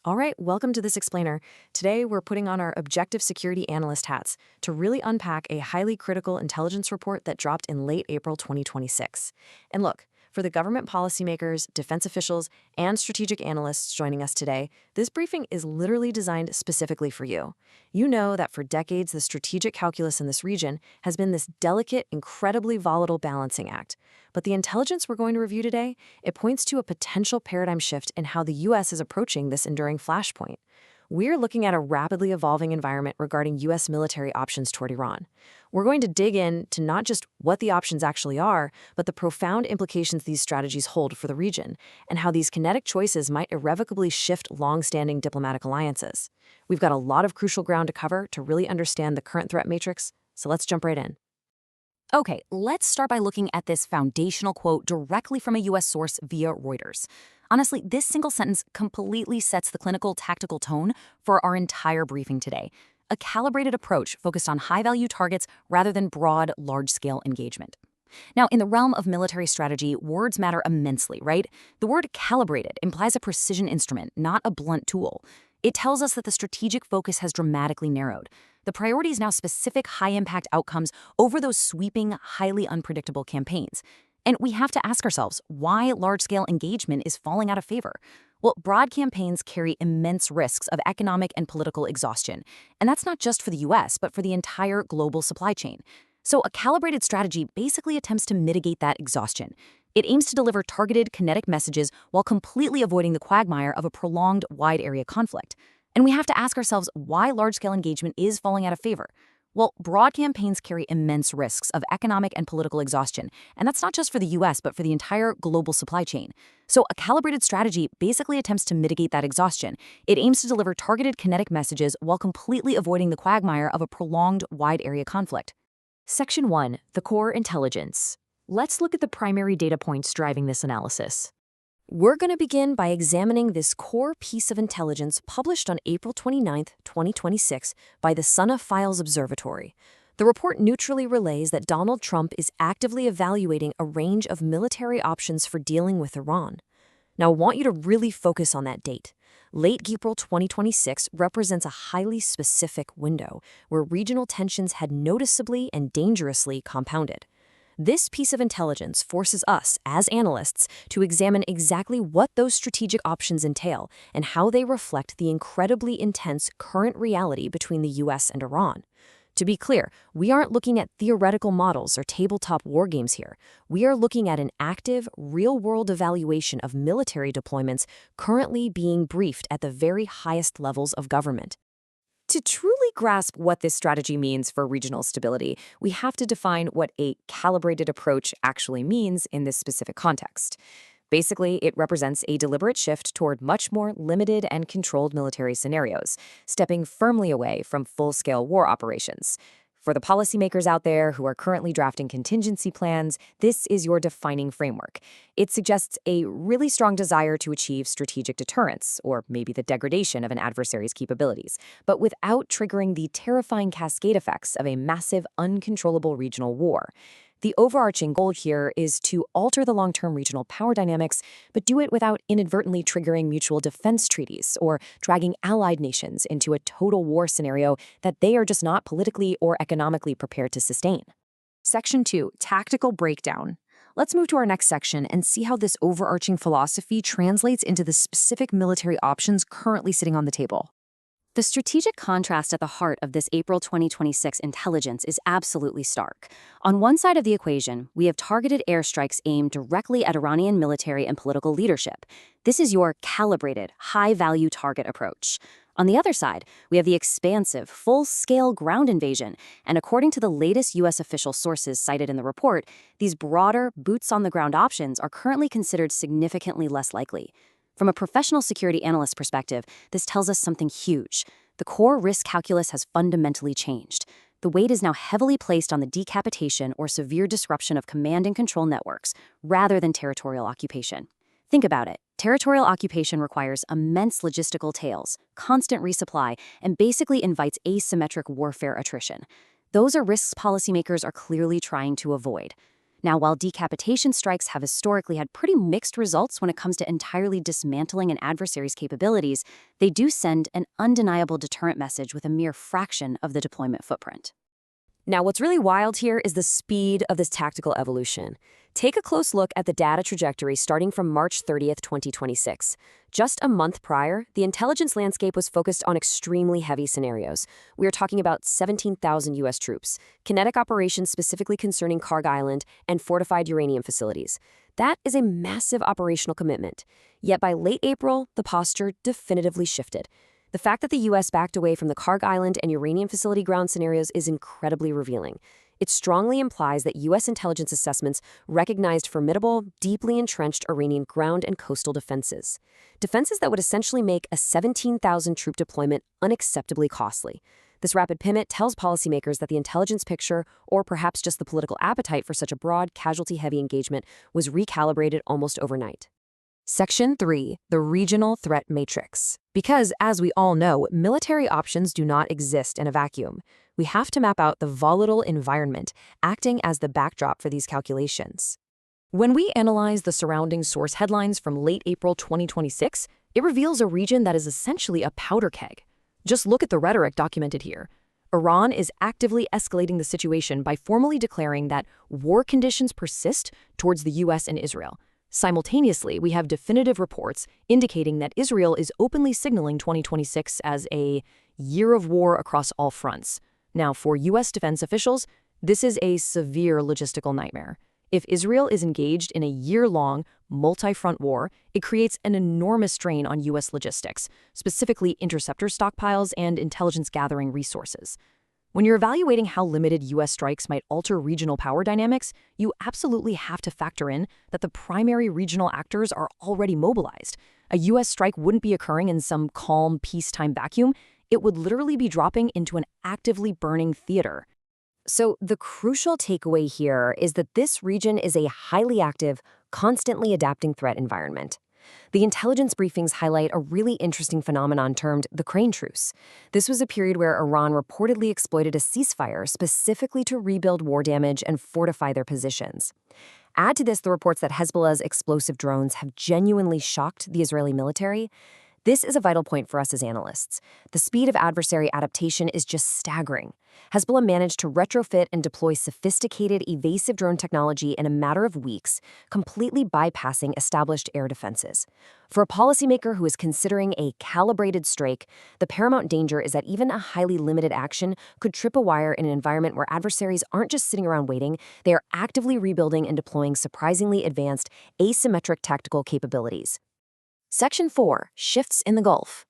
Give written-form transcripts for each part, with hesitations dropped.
All right, welcome to this explainer. Today, we're putting on our objective security analyst hats to really unpack a highly critical intelligence report that dropped in late April 2026. And look, for the government policymakers, defense officials, and strategic analysts joining us today, this briefing is literally designed specifically for you. You know that for decades, the strategic calculus in this region has been this delicate, incredibly volatile balancing act. But the intelligence we're going to review today, it points to a potential paradigm shift in how the U.S. is approaching this enduring flashpoint. We're looking at a rapidly evolving environment regarding U.S. military options toward Iran. We're going to dig into not just what the options actually are, but the profound implications these strategies hold for the region, and how these kinetic choices might irrevocably shift long-standing diplomatic alliances. We've got a lot of crucial ground to cover to really understand the current threat matrix, so let's jump right in. Okay, let's start by looking at this foundational quote directly from a U.S. source via Reuters. Honestly, this single sentence completely sets the clinical tactical tone for our entire briefing today. A calibrated approach focused on high-value targets rather than broad, large-scale engagement. Now, in the realm of military strategy, words matter immensely, right? The word calibrated implies a precision instrument, not a blunt tool. It tells us that the strategic focus has dramatically narrowed. The priority is now specific high-impact outcomes over those sweeping, highly unpredictable campaigns. And we have to ask ourselves why large-scale engagement is falling out of favor. Well, broad campaigns carry immense risks of economic and political exhaustion. And that's not just for the US, but for the entire global supply chain. So a calibrated strategy basically attempts to mitigate that exhaustion. It aims to deliver targeted, kinetic messages while completely avoiding the quagmire of a prolonged, wide-area conflict. And we have to ask ourselves why large-scale engagement is falling out of favor. Well, broad campaigns carry immense risks of economic and political exhaustion, and that's not just for the US, but for the entire global supply chain. So a calibrated strategy basically attempts to mitigate that exhaustion. It aims to deliver targeted, kinetic messages while completely avoiding the quagmire of a prolonged, wide-area conflict. Section 1. The Core Intelligence. Let's look at the primary data points driving this analysis. We're going to begin by examining this core piece of intelligence published on April 29, 2026, by the Sana Files Observatory. The report neutrally relays that Donald Trump is actively evaluating a range of military options for dealing with Iran. Now, I want you to really focus on that date. Late April 2026 represents a highly specific window where regional tensions had noticeably and dangerously compounded. This piece of intelligence forces us, as analysts, to examine exactly what those strategic options entail and how they reflect the incredibly intense current reality between the US and Iran. To be clear, we aren't looking at theoretical models or tabletop war games here. We are looking at an active, real-world evaluation of military deployments currently being briefed at the very highest levels of government. To truly grasp what this strategy means for regional stability, we have to define what a calibrated approach actually means in this specific context. Basically, it represents a deliberate shift toward much more limited and controlled military scenarios, stepping firmly away from full-scale war operations. For the policymakers out there who are currently drafting contingency plans, this is your defining framework. It suggests a really strong desire to achieve strategic deterrence, or maybe the degradation of an adversary's capabilities, but without triggering the terrifying cascade effects of a massive, uncontrollable regional war. The overarching goal here is to alter the long-term regional power dynamics, but do it without inadvertently triggering mutual defense treaties or dragging allied nations into a total war scenario that they are just not politically or economically prepared to sustain. Section 2, Tactical Breakdown. Let's move to our next section and see how this overarching philosophy translates into the specific military options currently sitting on the table. The strategic contrast at the heart of this April 2026 intelligence is absolutely stark. On one side of the equation, we have targeted airstrikes aimed directly at Iranian military and political leadership. This is your calibrated, high-value target approach. On the other side, we have the expansive, full-scale ground invasion, and according to the latest U.S. official sources cited in the report, these broader, boots-on-the-ground options are currently considered significantly less likely. From a professional security analyst perspective, this tells us something huge. The core risk calculus has fundamentally changed. The weight is now heavily placed on the decapitation or severe disruption of command and control networks, rather than territorial occupation. Think about it. Territorial occupation requires immense logistical tails, constant resupply, and basically invites asymmetric warfare attrition. Those are risks policymakers are clearly trying to avoid. Now, while decapitation strikes have historically had pretty mixed results when it comes to entirely dismantling an adversary's capabilities, they do send an undeniable deterrent message with a mere fraction of the deployment footprint. Now, what's really wild here is the speed of this tactical evolution. Take a close look at the data trajectory starting from March 30th, 2026. Just a month prior, the intelligence landscape was focused on extremely heavy scenarios. We are talking about 17,000 U.S. troops, kinetic operations specifically concerning Karg Island, and fortified uranium facilities. That is a massive operational commitment. Yet by late April, the posture definitively shifted. The fact that the U.S. backed away from the Karg Island and uranium facility ground scenarios is incredibly revealing. It strongly implies that U.S. intelligence assessments recognized formidable, deeply entrenched Iranian ground and coastal defenses. Defenses that would essentially make a 17,000-troop deployment unacceptably costly. This rapid pivot tells policymakers that the intelligence picture, or perhaps just the political appetite for such a broad, casualty-heavy engagement, was recalibrated almost overnight. Section 3. The Regional Threat Matrix. Because, as we all know, military options do not exist in a vacuum. We have to map out the volatile environment, acting as the backdrop for these calculations. When we analyze the surrounding source headlines from late April 2026, it reveals a region that is essentially a powder keg. Just look at the rhetoric documented here. Iran is actively escalating the situation by formally declaring that war conditions persist towards the U.S. and Israel. Simultaneously, we have definitive reports indicating that Israel is openly signaling 2026 as a year of war across all fronts. Now, for U.S. defense officials, this is a severe logistical nightmare. If Israel is engaged in a year-long, multi-front war, it creates an enormous strain on U.S. logistics, specifically interceptor stockpiles and intelligence-gathering resources. When you're evaluating how limited U.S. strikes might alter regional power dynamics, you absolutely have to factor in that the primary regional actors are already mobilized. A U.S. strike wouldn't be occurring in some calm, peacetime vacuum. It would literally be dropping into an actively burning theater. So the crucial takeaway here is that this region is a highly active, constantly adapting threat environment. The intelligence briefings highlight a really interesting phenomenon termed the crane truce. This was a period where Iran reportedly exploited a ceasefire specifically to rebuild war damage and fortify their positions. Add to this the reports that Hezbollah's explosive drones have genuinely shocked the Israeli military. This is a vital point for us as analysts. The speed of adversary adaptation is just staggering. Hezbollah managed to retrofit and deploy sophisticated, evasive drone technology in a matter of weeks, completely bypassing established air defenses. For a policymaker who is considering a calibrated strike, the paramount danger is that even a highly limited action could trip a wire in an environment where adversaries aren't just sitting around waiting, they are actively rebuilding and deploying surprisingly advanced, asymmetric tactical capabilities. Section 4. Shifts in the Gulf.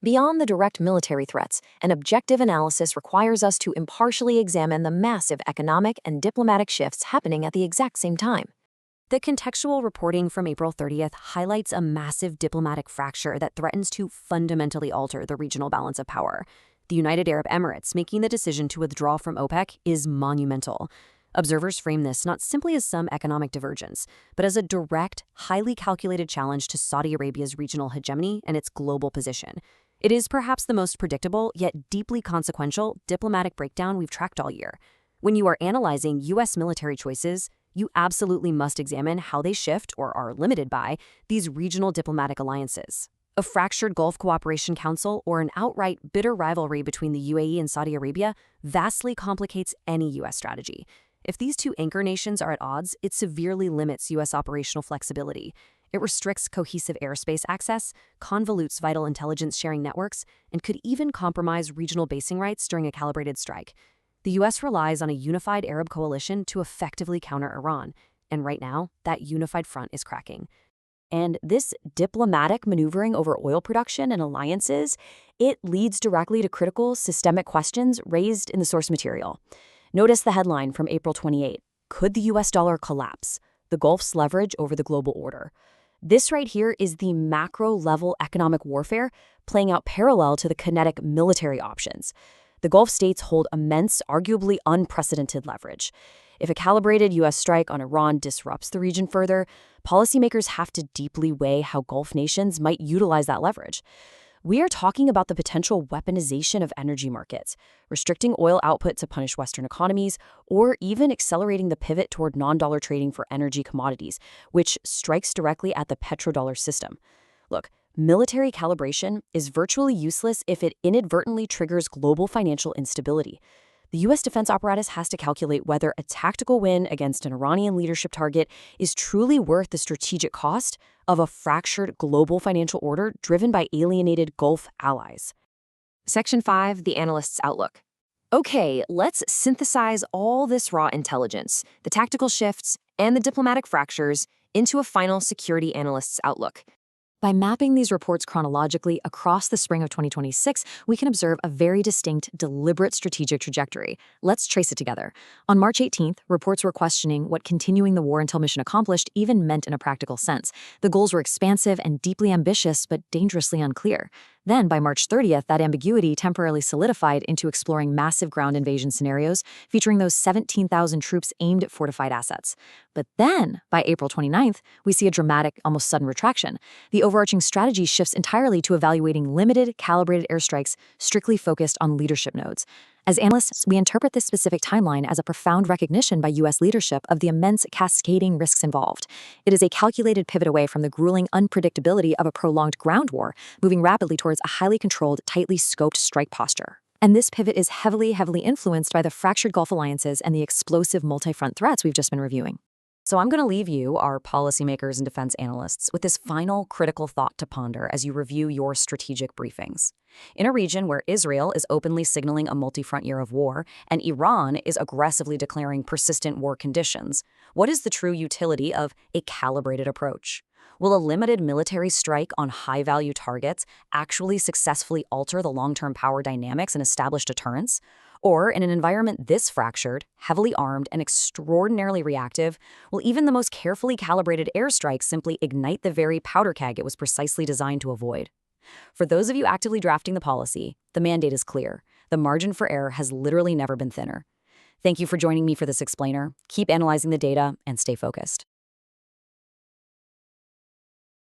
Beyond the direct military threats, an objective analysis requires us to impartially examine the massive economic and diplomatic shifts happening at the exact same time. The contextual reporting from April 30th highlights a massive diplomatic fracture that threatens to fundamentally alter the regional balance of power. The United Arab Emirates making the decision to withdraw from OPEC is monumental. Observers frame this not simply as some economic divergence, but as a direct, highly calculated challenge to Saudi Arabia's regional hegemony and its global position. It is perhaps the most predictable, yet deeply consequential, diplomatic breakdown we've tracked all year. When you are analyzing U.S. military choices, you absolutely must examine how they shift, or are limited by, these regional diplomatic alliances. A fractured Gulf Cooperation Council or an outright bitter rivalry between the UAE and Saudi Arabia vastly complicates any U.S. strategy. If these two anchor nations are at odds, it severely limits U.S. operational flexibility. It restricts cohesive airspace access, convolutes vital intelligence sharing networks, and could even compromise regional basing rights during a calibrated strike. The U.S. relies on a unified Arab coalition to effectively counter Iran, and right now, that unified front is cracking. And this diplomatic maneuvering over oil production and alliances, it leads directly to critical systemic questions raised in the source material. Notice the headline from April 28. Could the U.S. dollar collapse? The Gulf's leverage over the global order. This right here is the macro-level economic warfare playing out parallel to the kinetic military options. The Gulf states hold immense, arguably unprecedented leverage. If a calibrated U.S. strike on Iran disrupts the region further, policymakers have to deeply weigh how Gulf nations might utilize that leverage. We are talking about the potential weaponization of energy markets, restricting oil output to punish Western economies, or even accelerating the pivot toward non-dollar trading for energy commodities, which strikes directly at the petrodollar system. Look, military calibration is virtually useless if it inadvertently triggers global financial instability. The U.S. defense apparatus has to calculate whether a tactical win against an Iranian leadership target is truly worth the strategic cost of a fractured global financial order driven by alienated Gulf allies. Section 5, the analyst's outlook. Okay, let's synthesize all this raw intelligence, the tactical shifts, and the diplomatic fractures into a final security analyst's outlook. By mapping these reports chronologically across the spring of 2026, we can observe a very distinct, deliberate strategic trajectory. Let's trace it together. On March 18th, reports were questioning what continuing the war until mission accomplished even meant in a practical sense. The goals were expansive and deeply ambitious, but dangerously unclear. Then, by March 30th, that ambiguity temporarily solidified into exploring massive ground invasion scenarios featuring those 17,000 troops aimed at fortified assets. But then, by April 29th, we see a dramatic, almost sudden retraction. The overarching strategy shifts entirely to evaluating limited, calibrated airstrikes strictly focused on leadership nodes. As analysts, we interpret this specific timeline as a profound recognition by U.S. leadership of the immense cascading risks involved. It is a calculated pivot away from the grueling unpredictability of a prolonged ground war, moving rapidly towards a highly controlled, tightly scoped strike posture. And this pivot is heavily influenced by the fractured Gulf alliances and the explosive multi-front threats we've just been reviewing. So I'm going to leave you, our policymakers and defense analysts, with this final critical thought to ponder as you review your strategic briefings. In a region where Israel is openly signaling a multi-front year of war and Iran is aggressively declaring persistent war conditions, what is the true utility of a calibrated approach? Will a limited military strike on high-value targets actually successfully alter the long-term power dynamics and establish deterrence? Or, in an environment this fractured, heavily armed, and extraordinarily reactive, will even the most carefully calibrated airstrike simply ignite the very powder keg it was precisely designed to avoid? For those of you actively drafting the policy, the mandate is clear. The margin for error has literally never been thinner. Thank you for joining me for this explainer. Keep analyzing the data and stay focused.